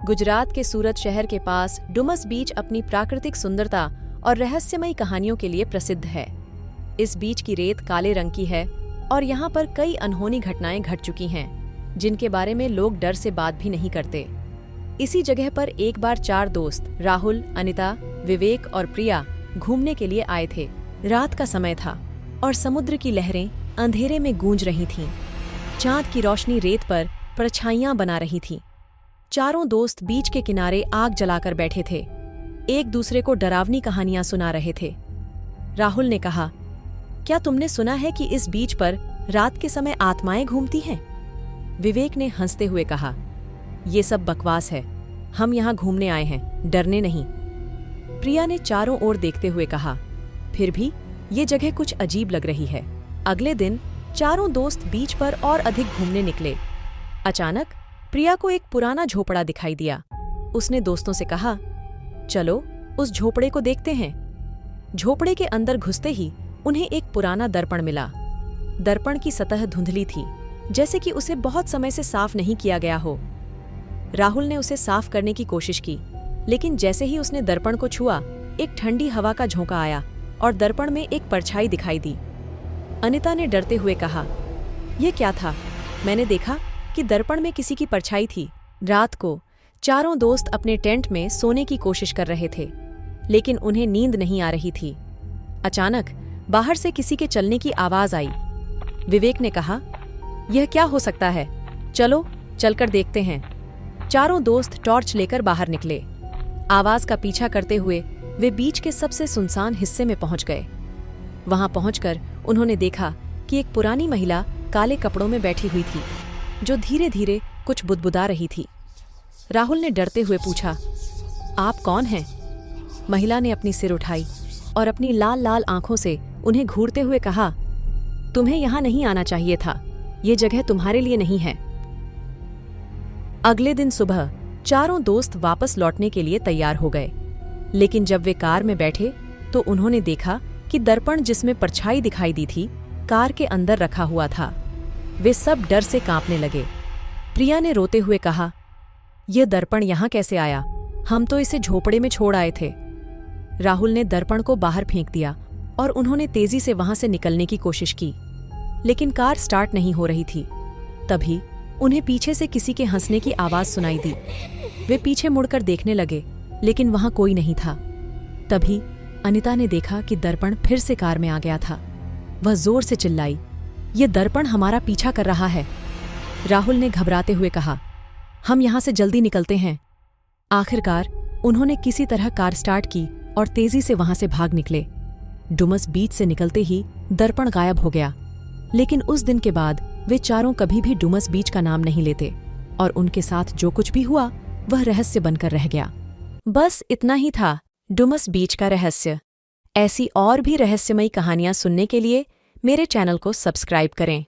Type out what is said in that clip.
गुजरात के सूरत शहर के पास डुमस बीच अपनी प्राकृतिक सुंदरता और रहस्यमयी कहानियों के लिए प्रसिद्ध है। इस बीच की रेत काले रंग की है और यहाँ पर कई अनहोनी घटनाएं घट चुकी हैं, जिनके बारे में लोग डर से बात भी नहीं करते। इसी जगह पर एक बार 4 दोस्त राहुल, अनिता, विवेक और प्रिया घूमने के लिए आए थे। रात का समय था और समुद्र की लहरें अंधेरे में गूंज रही थीं। चांद की रोशनी रेत पर परछाइयां बना रही थी। चारों दोस्त बीच के किनारे आग जलाकर बैठे थे, एक दूसरे को डरावनी कहानियां सुना रहे थे। राहुल ने कहा, क्या तुमने सुना है कि इस बीच पर रात के समय आत्माएं घूमती हैं? विवेक ने हंसते हुए कहा, ये सब बकवास है, हम यहाँ घूमने आए हैं, डरने नहीं। प्रिया ने चारों ओर देखते हुए कहा, फिर भी ये जगह कुछ अजीब लग रही है। अगले दिन चारों दोस्त बीच पर और अधिक घूमने निकले। अचानक प्रिया को एक पुराना झोपड़ा दिखाई दिया। उसने दोस्तों से कहा, चलो उस झोपड़े को देखते हैं। झोपड़े के अंदर घुसते ही उन्हें एक पुराना दर्पण मिला। दर्पण की सतह धुंधली थी, जैसे कि उसे बहुत समय से साफ नहीं किया गया हो। राहुल ने उसे साफ करने की कोशिश की, लेकिन जैसे ही उसने दर्पण को छुआ, एक ठंडी हवा का झोंका आया और दर्पण में एक परछाई दिखाई दी। अनिता ने डरते हुए कहा, यह क्या था? मैंने देखा कि दर्पण में किसी की परछाई थी। रात को चारों दोस्त अपने टेंट में सोने की कोशिश कर रहे थे, लेकिन उन्हें नींद नहीं आ रही थी। अचानक बाहर से किसी के चलने की आवाज आई। विवेक ने कहा, यह क्या हो सकता है? चलो चलकर देखते हैं। चारों दोस्त टॉर्च लेकर बाहर निकले। आवाज का पीछा करते हुए वे बीच के सबसे सुनसान हिस्से में पहुंच गए। वहां पहुंचकर उन्होंने देखा कि एक पुरानी महिला काले कपड़ों में बैठी हुई थी, जो धीरे धीरे कुछ बुदबुदा रही थी। राहुल ने डरते हुए पूछा, आप कौन हैं? महिला ने अपनी सिर उठाई और अपनी लाल लाल आंखों से उन्हें घूरते हुए कहा, तुम्हें यहाँ नहीं आना चाहिए था, ये जगह तुम्हारे लिए नहीं है। अगले दिन सुबह चारों दोस्त वापस लौटने के लिए तैयार हो गए, लेकिन जब वे कार में बैठे तो उन्होंने देखा कि दर्पण जिसमें परछाई दिखाई दी थी, कार के अंदर रखा हुआ था। वे सब डर से कांपने लगे। प्रिया ने रोते हुए कहा, यह दर्पण यहाँ कैसे आया? हम तो इसे झोपड़े में छोड़ आए थे। राहुल ने दर्पण को बाहर फेंक दिया और उन्होंने तेजी से वहां से निकलने की कोशिश की, लेकिन कार स्टार्ट नहीं हो रही थी। तभी उन्हें पीछे से किसी के हंसने की आवाज सुनाई दी। वे पीछे मुड़कर देखने लगे, लेकिन वहां कोई नहीं था। तभी अनिता ने देखा कि दर्पण फिर से कार में आ गया था। वह जोर से चिल्लाई, ये दर्पण हमारा पीछा कर रहा है। राहुल ने घबराते हुए कहा, हम यहां से जल्दी निकलते हैं। आखिरकार उन्होंने किसी तरह कार स्टार्ट की और तेजी से वहां से भाग निकले। डुमस बीच से निकलते ही दर्पण गायब हो गया, लेकिन उस दिन के बाद वे चारों कभी भी डुमस बीच का नाम नहीं लेते और उनके साथ जो कुछ भी हुआ वह रहस्य बनकर रह गया। बस इतना ही था डुमस बीच का रहस्य। ऐसी और भी रहस्यमयी कहानियां सुनने के लिए मेरे चैनल को सब्सक्राइब करें।